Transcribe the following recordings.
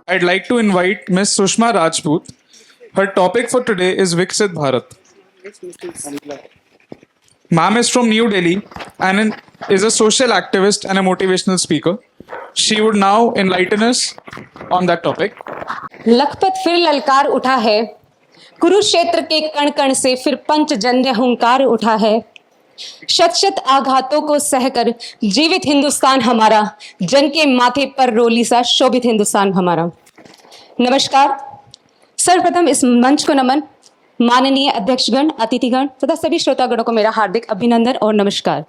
I'd like to invite Ms. Sushma Rajput. Her topic for today is Viksit Bharat. Ma'am is from New Delhi and is a social activist and a motivational speaker. She would now enlighten us on that topic. Lakhpat फिर ललकार उठा है, कुरुक्षेत्र के कण कण से फिर पंचजन्य हुंकार उठा है। शत शत आघातों को सहकर जीवित हिंदुस्तान हमारा, जन के माथे पर रोली सा शोभित हिंदुस्तान हमारा। नमस्कार। सर्वप्रथम इस मंच को नमन। माननीय अध्यक्षगण, अतिथिगण तथा सभी श्रोतागणों को मेरा हार्दिक अभिनंदन और नमस्कार।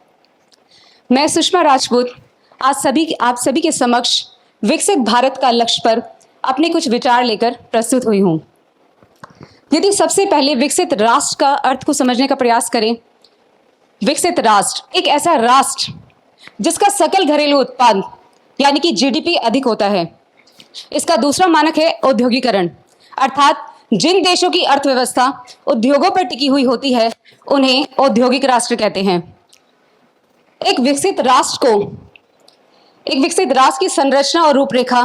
मैं सुषमा राजपूत आज आप सभी के समक्ष विकसित भारत का लक्ष्य पर अपने कुछ विचार लेकर प्रस्तुत हुई हूँ। यदि सबसे पहले विकसित राष्ट्र का अर्थ को समझने का प्रयास करें, विकसित राष्ट्र एक ऐसा राष्ट्र जिसका सकल घरेलू उत्पाद यानी कि जीडीपी अधिक होता है। इसका दूसरा मानक है औद्योगिकरण, अर्थात जिन देशों की अर्थव्यवस्था उद्योगों पर टिकी हुई होती है उन्हें औद्योगिक राष्ट्र कहते हैं। एक विकसित राष्ट्र की संरचना और रूपरेखा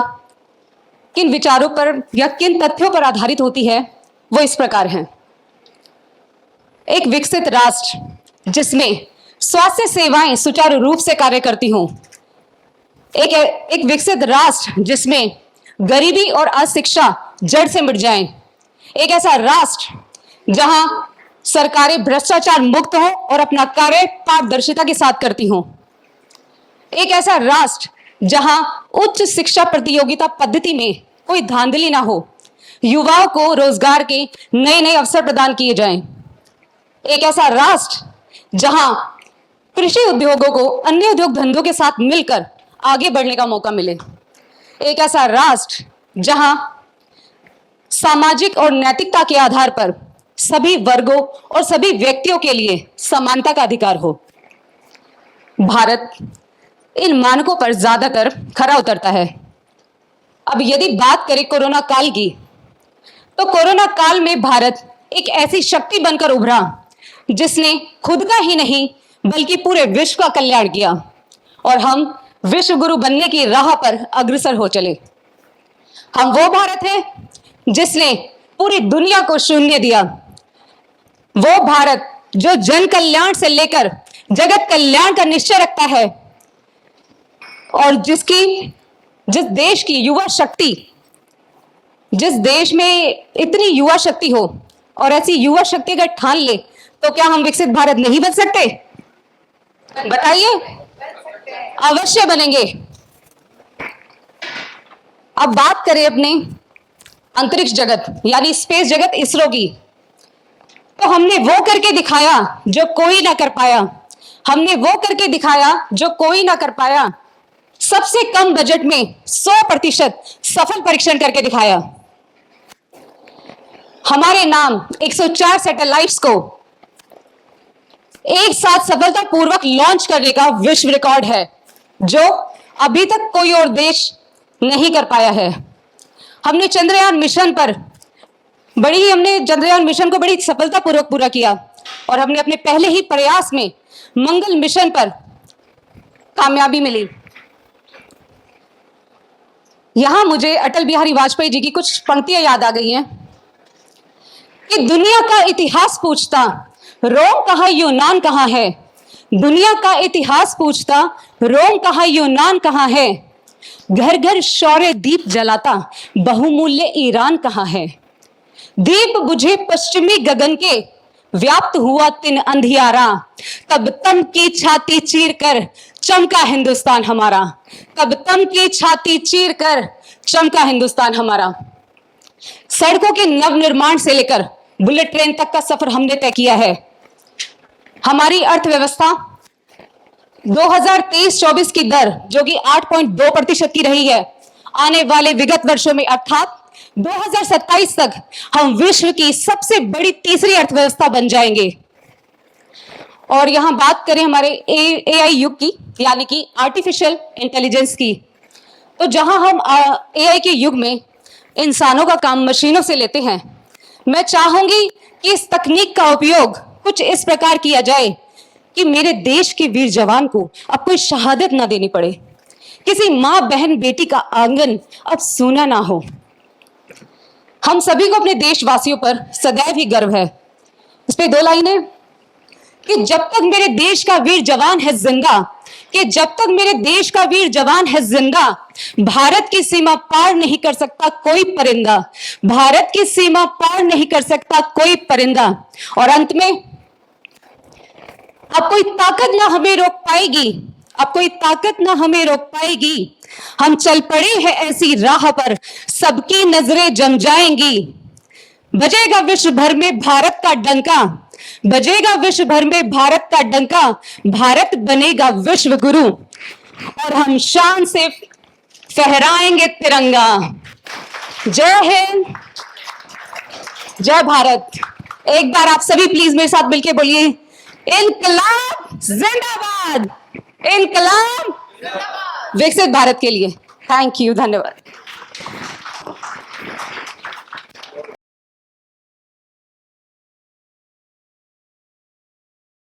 किन विचारों पर या किन तथ्यों पर आधारित होती है वो इस प्रकार है। एक विकसित राष्ट्र जिसमें स्वास्थ्य सेवाएं सुचारू रूप से कार्य करती हों, एक विकसित राष्ट्र जिसमें गरीबी और अशिक्षा जड़ से मिट जाएं, एक ऐसा राष्ट्र जहां सरकारें भ्रष्टाचार मुक्त हों और अपना कार्य पारदर्शिता के साथ करती हों, एक ऐसा राष्ट्र जहां उच्च शिक्षा प्रतियोगिता पद्धति में कोई धांधली ना हो, युवाओं को रोजगार के नए नए अवसर प्रदान किए जाएं, एक ऐसा राष्ट्र जहां कृषि उद्योगों को अन्य उद्योग धंधों के साथ मिलकर आगे बढ़ने का मौका मिले, एक ऐसा राष्ट्र जहां सामाजिक और नैतिकता के आधार पर सभी वर्गों और सभी व्यक्तियों के लिए समानता का अधिकार हो। भारत इन मानकों पर ज्यादातर खरा उतरता है। अब यदि बात करें कोरोना काल की, तो कोरोना काल में भारत एक ऐसी शक्ति बनकर उभरा जिसने खुद का ही नहीं बल्कि पूरे विश्व का कल्याण किया और हम विश्व गुरु बनने की राह पर अग्रसर हो चले। हम वो भारत हैं जिसने पूरी दुनिया को शून्य दिया, वो भारत जो जन कल्याण से लेकर जगत कल्याण का निश्चय रखता है और जिस देश की युवा शक्ति, जिस देश में इतनी युवा शक्ति हो और ऐसी युवा शक्ति अगर ठान ले तो क्या हम विकसित भारत नहीं बन सकते? बताइए। अवश्य बनेंगे। अब बात करें अपने अंतरिक्ष जगत यानी स्पेस जगत इसरो की, तो हमने वो करके दिखाया जो कोई ना कर पाया। हमने वो करके दिखाया जो कोई ना कर पाया। सबसे कम बजट में 100% सफल परीक्षण करके दिखाया। हमारे नाम 104 सैटेलाइट्स को एक साथ सफलतापूर्वक लॉन्च करने का विश्व रिकॉर्ड है, जो अभी तक कोई और देश नहीं कर पाया है। हमने चंद्रयान मिशन को बड़ी सफलतापूर्वक पूरा किया और हमने अपने पहले ही प्रयास में मंगल मिशन पर कामयाबी मिली। यहां मुझे अटल बिहारी वाजपेयी जी की कुछ पंक्तियां याद आ गई हैं कि दुनिया का इतिहास पूछता रोम कहां यूनान कहां है। दुनिया का इतिहास पूछता रोम कहां यूनान कहां है। घर घर शौर्य दीप जलाता बहुमूल्य ईरान कहां है। दीप बुझे पश्चिमी गगन के व्याप्त हुआ तिन अंधियारा। तब तम की छाती चीर कर चमका हिंदुस्तान हमारा। तब तम की छाती चीर कर चमका हिंदुस्तान हमारा। सड़कों के नव निर्माण से लेकर बुलेट ट्रेन तक का सफर हमने तय किया है। हमारी अर्थव्यवस्था 2023-24 की दर जो कि 8.2% की रही है, आने वाले विगत वर्षों में अर्थात 2027 तक हम विश्व की सबसे बड़ी तीसरी अर्थव्यवस्था बन जाएंगे। और यहां बात करें हमारे एआई युग की यानी कि आर्टिफिशियल इंटेलिजेंस की, तो जहां हम एआई के युग में इंसानों का काम मशीनों से लेते हैं, मैं चाहूंगी कि इस तकनीक का उपयोग कुछ इस प्रकार किया जाए कि मेरे देश के वीर जवान को अब कोई शहादत ना देनी पड़े, किसी माँ बहन बेटी का आंगन अब सूना ना हो। हम सभी को अपने देशवासियों पर सदैव ही गर्व है। इस पे 2 लाइनें कि जब तक मेरे देश का वीर जवान है जिंदा, कि जब तक मेरे देश का वीर जवान है जिंदा, भारत की सीमा पार नहीं कर सकता कोई परिंदा, भारत की सीमा पार नहीं कर सकता कोई परिंदा। और अंत में, अब कोई ताकत ना हमें रोक पाएगी, अब कोई ताकत ना हमें रोक पाएगी। हम चल पड़े हैं ऐसी राह पर, सबकी नजरें जम जाएंगी। बजेगा विश्व भर में भारत का डंका, बजेगा विश्व भर में भारत का डंका, भारत बनेगा विश्व गुरु और हम शान से फहराएंगे तिरंगा। जय हिंद, जय भारत। एक बार आप सभी प्लीज मेरे साथ मिलके बोलिए, इनकलाब जिंदाबाद, इनकलाब विकसित भारत के लिए। थैंक यू, धन्यवाद।